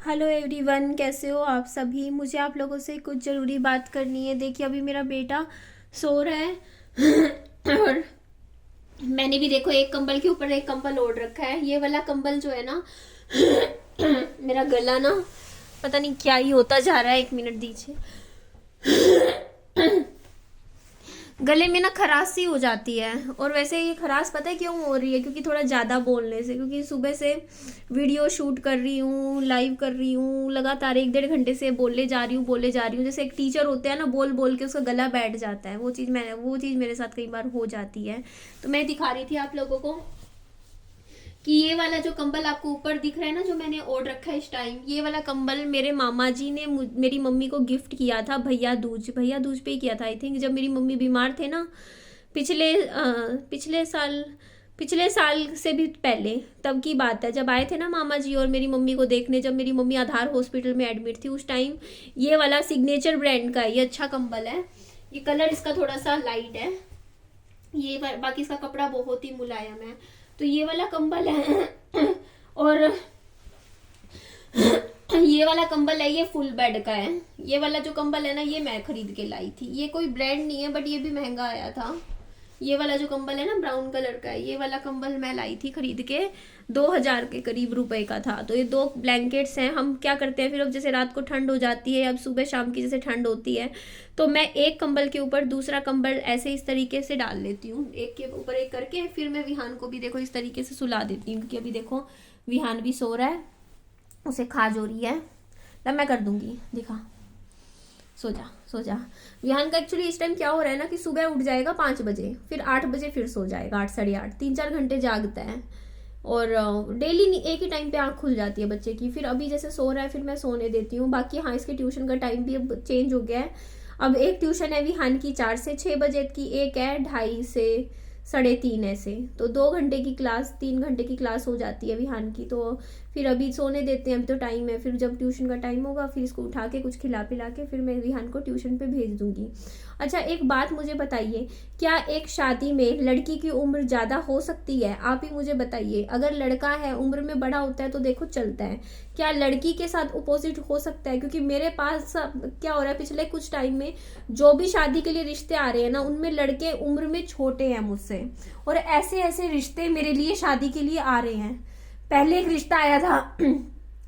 Hello everyone, कैसे हो आप सभी। मुझे आप लोगों से कुछ ज़रूरी बात करनी है। देखिए, अभी मेरा बेटा सो रहा है और मैंने भी देखो एक कंबल के ऊपर एक कंबल ओढ़ रखा है। ये वाला कंबल जो है ना मेरा गला ना पता नहीं क्या ही होता जा रहा है। 1 मिनट दीजिए। गले में ना खराश सी हो जाती है। और वैसे ये खराश पता है क्यों हो रही है? क्योंकि थोड़ा ज़्यादा बोलने से। क्योंकि सुबह से वीडियो शूट कर रही हूँ, लाइव कर रही हूँ, लगातार 1 डेढ़ घंटे से बोले जा रही हूँ। जैसे एक टीचर होते हैं ना, बोल बोल के उसका गला बैठ जाता है। वो चीज़ मेरे साथ कई बार हो जाती है। तो मैं दिखा रही थी आप लोगों को कि ये वाला जो कंबल आपको ऊपर दिख रहा है ना, जो मैंने ओढ़ रखा है इस टाइम, ये वाला कंबल मेरे मामा जी ने मेरी मम्मी को गिफ्ट किया था। भैया दूज पे ही किया था आई थिंक। जब मेरी मम्मी बीमार थे ना, पिछले साल से भी पहले, तब की बात है। जब आए थे ना मामा जी और मेरी मम्मी को देखने, जब मेरी मम्मी आधार हॉस्पिटल में एडमिट थी, उस टाइम ये वाला सिग्नेचर ब्रांड का ये अच्छा कंबल है। ये कलर इसका थोड़ा सा लाइट है, ये बाकी इसका कपड़ा बहुत ही मुलायम है। तो ये वाला कंबल है और ये वाला कंबल है, ये फुल बेड का है। ये वाला जो कंबल है ना, ये मैं खरीद के लाई थी। ये कोई ब्रांड नहीं है, बट ये भी महंगा आया था। ये वाला जो कंबल है ना, ब्राउन कलर का है, ये वाला कंबल मैं लाई थी खरीद के। 2000 के करीब रुपए का था। तो ये 2 ब्लैंकेट्स हैं। हम क्या करते हैं फिर, अब जैसे रात को ठंड हो जाती है, अब सुबह शाम की जैसे ठंड होती है, तो मैं एक कंबल के ऊपर दूसरा कंबल ऐसे इस तरीके से डाल लेती हूँ, एक के ऊपर एक करके। फिर मैं विहान को भी देखो इस तरीके से सुला देती हूँ। क्योंकि अभी देखो विहान भी सो रहा है, उसे खाज हो रही है। तब मैं कर दूंगी, दिखा। सो जा। विहान का एक्चुअली इस टाइम क्या हो रहा है ना, कि सुबह उठ जाएगा 5 बजे, फिर 8 बजे फिर सो जाएगा, 8 साढ़े 8, 3-4 घंटे जागता है। और डेली एक ही टाइम पे आँख खुल जाती है बच्चे की। फिर अभी जैसे सो रहा है, फिर मैं सोने देती हूँ। बाकी हाँ, इसके ट्यूशन का टाइम भी अब चेंज हो गया है। अब एक ट्यूशन है विहान की 4 से 6 बजे की, एक है 2:30 से 3:30 ऐसे। तो 2 घंटे की क्लास, 3 घंटे की क्लास हो जाती है विहान की। तो फिर अभी सोने देते हैं, अभी तो टाइम है। फिर जब ट्यूशन का टाइम होगा, फिर इसको उठा के कुछ खिला पिला के फिर मैं विहान को ट्यूशन पे भेज दूंगी। अच्छा, एक बात मुझे बताइए, क्या एक शादी में लड़की की उम्र ज़्यादा हो सकती है? आप ही मुझे बताइए। अगर लड़का है, उम्र में बड़ा होता है तो देखो चलता है, क्या लड़की के साथ अपोजिट हो सकता है? क्योंकि मेरे पास क्या हो रहा है, पिछले कुछ टाइम में जो भी शादी के लिए रिश्ते आ रहे हैं ना, उनमें लड़के उम्र में छोटे हैं मुझसे। और ऐसे ऐसे रिश्ते मेरे लिए शादी के लिए आ रहे हैं। पहले एक रिश्ता आया था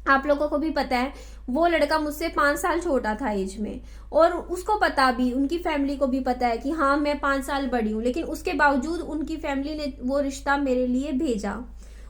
आप लोगों को भी पता है, वो लड़का मुझसे 5 साल छोटा था एज में। और उसको पता भी, उनकी फैमिली को भी पता है कि हाँ मैं 5 साल बड़ी हूँ, लेकिन उसके बावजूद उनकी फैमिली ने वो रिश्ता मेरे लिए भेजा।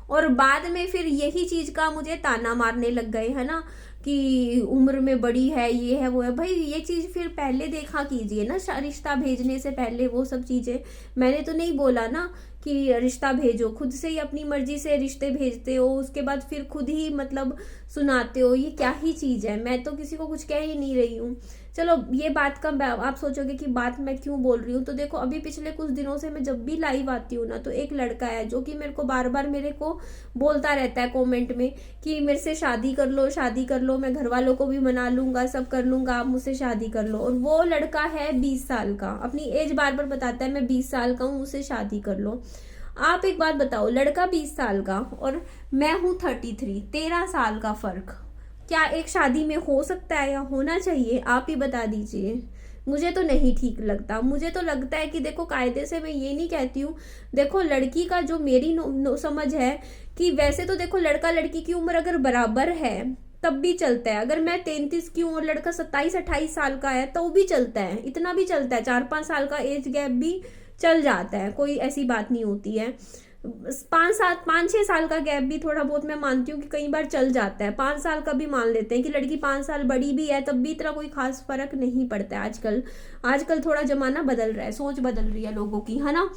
और बाद में फिर यही चीज का मुझे ताना मारने लग गए, है ना, कि उम्र में बड़ी है, ये है वो है। भाई ये चीज फिर पहले देखा कीजिए ना, रिश्ता भेजने से पहले वो सब चीजें। मैंने तो नहीं बोला ना कि रिश्ता भेजो, खुद से ही अपनी मर्जी से रिश्ते भेजते हो, उसके बाद फिर खुद ही मतलब सुनाते हो। ये क्या ही चीज है? मैं तो किसी को कुछ कह ही नहीं रही हूँ। चलो, ये बात का आप सोचोगे कि बात मैं क्यों बोल रही हूँ, तो देखो अभी पिछले कुछ दिनों से मैं जब भी लाइव आती हूँ ना, तो एक लड़का है जो कि मेरे को बार बार मेरे को बोलता रहता है कमेंट में कि मेरे से शादी कर लो, शादी कर लो, मैं घर वालों को भी मना लूंगा, सब कर लूंगा, आप मुझसे शादी कर लो। और वो लड़का है 20 साल का, अपनी एज बार बार बताता है मैं 20 साल का हूँ, मुझसे शादी कर लो। आप एक बात बताओ, लड़का 20 साल का और मैं हूँ 33, 13 साल का फर्क क्या एक शादी में हो सकता है या होना चाहिए? आप ही बता दीजिए। मुझे तो नहीं ठीक लगता। मुझे तो लगता है कि देखो, कायदे से मैं ये नहीं कहती हूँ, देखो लड़की का जो मेरी समझ है कि वैसे तो देखो लड़का लड़की की उम्र अगर बराबर है तब भी चलता है। अगर मैं 33 की हूँ और लड़का 27-28 साल का है तो भी चलता है, इतना भी चलता है। 4-5 साल का एज गैप भी चल जाता है, कोई ऐसी बात नहीं होती है। 5-6 साल का गैप भी थोड़ा बहुत मैं मानती हूँ कि कई बार चल जाता है। 5 साल का भी मान लेते हैं कि लड़की 5 साल बड़ी भी है, तब भी इतना कोई खास फर्क नहीं पड़ता है। आजकल थोड़ा जमाना बदल रहा है, सोच बदल रही है लोगों की, है ना।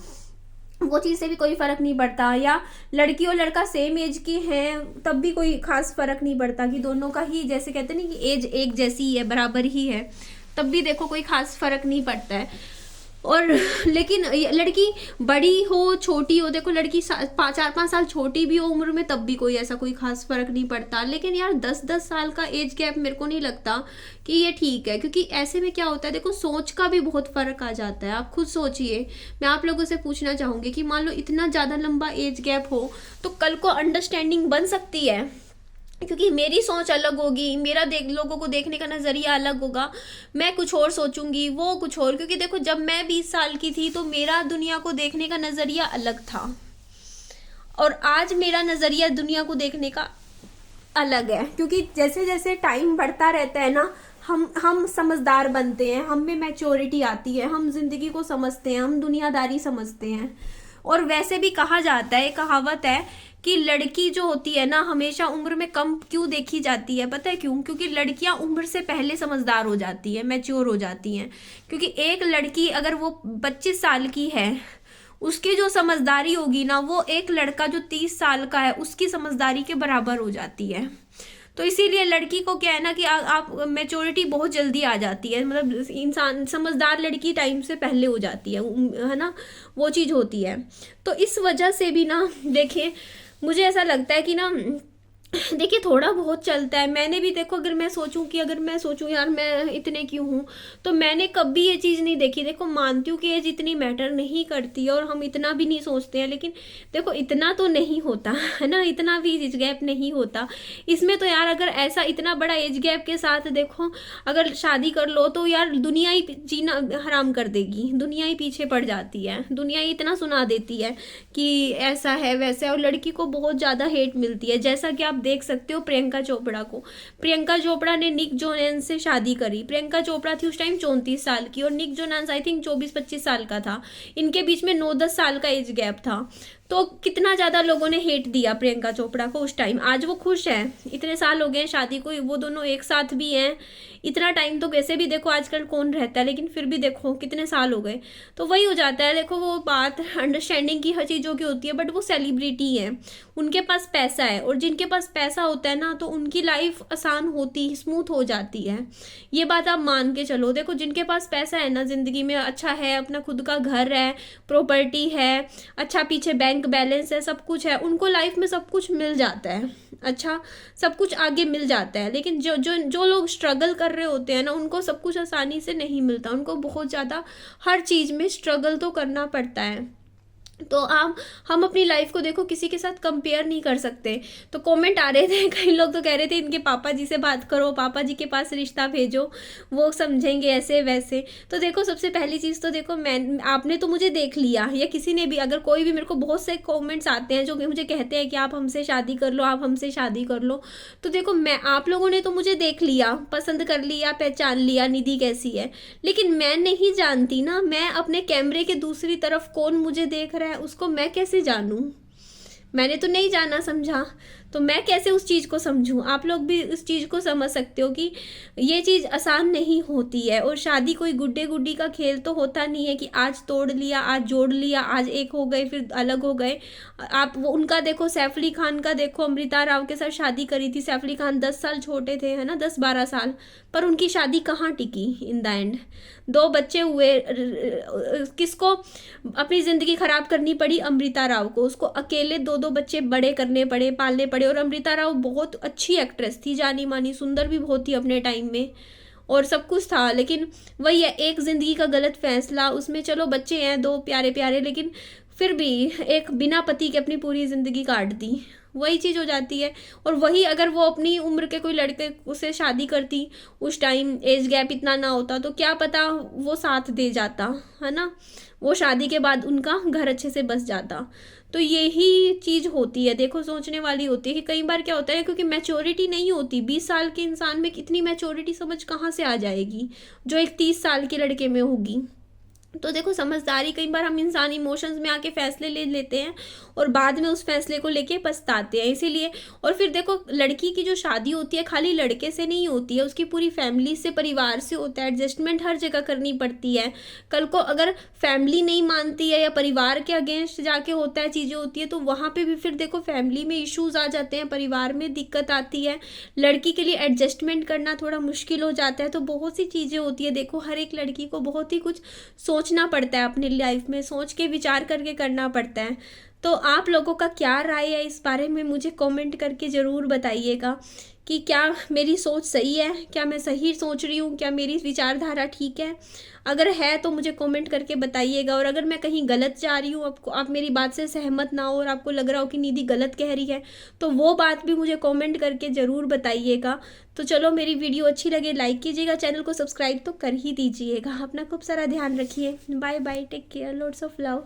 वो चीज से भी कोई फर्क नहीं पड़ता। या लड़की और लड़का सेम एज के हैं तब भी कोई खास फर्क नहीं पड़ता, कि दोनों का ही जैसे कहते हैं ना कि एज एक जैसी ही है, बराबर ही है, तब भी देखो कोई खास फर्क नहीं पड़ता है। और लेकिन लड़की बड़ी हो छोटी हो, देखो लड़की 4-5 साल छोटी भी हो उम्र में, तब भी कोई ऐसा कोई खास फर्क नहीं पड़ता। लेकिन यार 10-10 साल का एज गैप मेरे को नहीं लगता कि ये ठीक है। क्योंकि ऐसे में क्या होता है, देखो सोच का भी बहुत फर्क आ जाता है। आप खुद सोचिए, मैं आप लोगों से पूछना चाहूंगी कि मान लो इतना ज्यादा लंबा एज गैप हो तो कल को अंडरस्टैंडिंग बन सकती है? क्योंकि मेरी सोच अलग होगी, मेरा लोगों को देखने का नज़रिया अलग होगा, मैं कुछ और सोचूंगी, वो कुछ और। क्योंकि देखो जब मैं 20 साल की थी तो मेरा दुनिया को देखने का नज़रिया अलग था, और आज मेरा नज़रिया दुनिया को देखने का अलग है। क्योंकि जैसे जैसे टाइम बढ़ता रहता है ना, हम समझदार बनते हैं, हम में मैच्योरिटी आती है, हम जिंदगी को समझते हैं, हम दुनियादारी समझते हैं। और वैसे भी कहा जाता है, कहावत है कि लड़की जो होती है ना हमेशा उम्र में कम क्यों देखी जाती है, पता है क्यों? क्योंकि लड़कियां उम्र से पहले समझदार हो जाती है, मैच्योर हो जाती हैं। क्योंकि एक लड़की अगर वो 25 साल की है, उसकी जो समझदारी होगी ना, वो एक लड़का जो 30 साल का है उसकी समझदारी के बराबर हो जाती है। तो इसीलिए लड़की को क्या है ना कि आप मेच्योरिटी बहुत जल्दी आ जाती है, मतलब इंसान समझदार लड़की टाइम से पहले हो जाती है ना, वो चीज़ होती है। तो इस वजह से भी ना देखिए, मुझे ऐसा लगता है कि ना देखिए थोड़ा बहुत चलता है। मैंने भी देखो, अगर मैं सोचूं यार मैं इतने क्यों हूँ, तो मैंने कभी ये चीज़ नहीं देखी। देखो मानती हूँ कि एज इतनी मैटर नहीं करती और हम इतना भी नहीं सोचते हैं, लेकिन देखो इतना तो नहीं होता है ना, इतना भी एज गैप नहीं होता इसमें। तो यार अगर ऐसा इतना बड़ा एज गैप के साथ देखो अगर शादी कर लो तो यार दुनिया ही जीना हराम कर देगी, दुनिया ही पीछे पड़ जाती है, दुनिया ही इतना सुना देती है कि ऐसा है वैसा है, और लड़की को बहुत ज़्यादा हेट मिलती है। जैसा कि आप देख सकते हो प्रियंका चोपड़ा को, प्रियंका चोपड़ा ने निक जोनास से शादी करी। प्रियंका चोपड़ा थी उस टाइम 34 साल की और निक जोनास आई थिंक 24-25 साल का था। इनके बीच में 9-10 साल का एज गैप था। तो कितना ज़्यादा लोगों ने हेट दिया प्रियंका चोपड़ा को उस टाइम। आज वो खुश है, इतने साल हो गए शादी को, वो दोनों एक साथ भी हैं। इतना टाइम तो कैसे भी देखो आजकल कौन रहता है, लेकिन फिर भी देखो कितने साल हो गए। तो वही हो जाता है, देखो वो बात अंडरस्टैंडिंग की हर चीज़ों की होती है, बट वो सेलिब्रिटी है, उनके पास पैसा है, और जिनके पास पैसा होता है ना तो उनकी लाइफ आसान होती, स्मूथ हो जाती है। ये बात आप मान के चलो। देखो जिनके पास पैसा है ना, ज़िंदगी में अच्छा है, अपना खुद का घर है, प्रॉपर्टी है, अच्छा पीछे बैंक बैलेंस है, सब कुछ है, उनको लाइफ में सब कुछ मिल जाता है, अच्छा सब कुछ आगे मिल जाता है। लेकिन जो जो जो लोग स्ट्रगल कर रहे होते हैं ना, उनको सब कुछ आसानी से नहीं मिलता, उनको बहुत ज़्यादा हर चीज़ में स्ट्रगल तो करना पड़ता है। तो हम अपनी लाइफ को देखो किसी के साथ कंपेयर नहीं कर सकते। तो कमेंट आ रहे थे, कई लोग तो कह रहे थे इनके पापा जी से बात करो, पापा जी के पास रिश्ता भेजो, वो समझेंगे ऐसे वैसे। तो देखो सबसे पहली चीज़ तो देखो, आपने तो मुझे देख लिया, या किसी ने भी, अगर कोई भी, मेरे को बहुत से कॉमेंट्स आते हैं जो मुझे कहते हैं कि आप हमसे शादी कर लो, आप हमसे शादी कर लो। तो देखो आप लोगों ने तो मुझे देख लिया, पसंद कर लिया, पहचान लिया निधि कैसी है, लेकिन मैं नहीं जानती ना, मैं अपने कैमरे के दूसरी तरफ कौन मुझे देख रहा है उसको मैं कैसे जानूं? मैंने तो नहीं जाना समझा, तो मैं कैसे उस चीज़ को समझूं? आप लोग भी उस चीज़ को समझ सकते हो कि ये चीज़ आसान नहीं होती है। और शादी कोई गुड्डे गुड्डी का खेल तो होता नहीं है कि आज तोड़ लिया, आज जोड़ लिया, आज एक हो गए फिर अलग हो गए। आप वो उनका देखो, सैफ अली खान का देखो, अमृता राव के साथ शादी करी थी। सैफ अली खान 10 साल छोटे थे, है ना, 10-12 साल, पर उनकी शादी कहाँ टिकी इन द एंड? 2 बच्चे हुए, किसको अपनी ज़िंदगी ख़राब करनी पड़ी? अमृता राव को, उसको अकेले 2-2 बच्चे बड़े करने पड़े, पालने पड़े। और अमृता राव बहुत अच्छी एक्ट्रेस थी, जानी मानी, सुंदर भी बहुत थी अपने टाइम में, और सब कुछ था। लेकिन वही है, एक ज़िंदगी का गलत फैसला, उसमें चलो बच्चे हैं 2 प्यारे प्यारे, लेकिन फिर भी एक बिना पति के अपनी पूरी ज़िंदगी काट दी, वही चीज़ हो जाती है। और वही अगर वो अपनी उम्र के कोई लड़के उसे शादी करती, उस टाइम एज गैप इतना ना होता, तो क्या पता वो साथ दे जाता, है ना, वो शादी के बाद उनका घर अच्छे से बस जाता। तो यही चीज़ होती है, देखो सोचने वाली होती है कि कई बार क्या होता है, क्योंकि मैच्योरिटी नहीं होती। 20 साल के इंसान में कितनी मैच्योरिटी समझ कहाँ से आ जाएगी जो एक 30 साल के लड़के में होगी? तो देखो समझदारी, कई बार हम इंसान इमोशंस में आके फैसले ले लेते हैं और बाद में उस फैसले को लेके पछताते हैं, इसीलिए। और फिर देखो लड़की की जो शादी होती है खाली लड़के से नहीं होती है, उसकी पूरी फैमिली से, परिवार से होता है। एडजस्टमेंट हर जगह करनी पड़ती है। कल को अगर फैमिली नहीं मानती है या परिवार के अगेंस्ट जाके होता है, चीज़ें होती है, तो वहाँ पर भी फिर देखो फैमिली में इशूज़ आ जाते हैं, परिवार में दिक्कत आती है, लड़की के लिए एडजस्टमेंट करना थोड़ा मुश्किल हो जाता है। तो बहुत सी चीज़ें होती है, देखो हर एक लड़की को बहुत ही कुछ सोचना पड़ता है, अपनी लाइफ में सोच के विचार करके करना पड़ता है। तो आप लोगों का क्या राय है इस बारे में, मुझे कमेंट करके ज़रूर बताइएगा कि क्या मेरी सोच सही है, क्या मैं सही सोच रही हूँ, क्या मेरी विचारधारा ठीक है। अगर है तो मुझे कमेंट करके बताइएगा, और अगर मैं कहीं गलत जा रही हूँ, आपको आप मेरी बात से सहमत ना हो और आपको लग रहा हो कि निधि गलत कह रही है, तो वो बात भी मुझे कमेंट करके ज़रूर बताइएगा। तो चलो, मेरी वीडियो अच्छी लगे लाइक कीजिएगा, चैनल को सब्सक्राइब तो कर ही दीजिएगा। अपना खूब सारा ध्यान रखिए। Bye bye, take care, lots of love.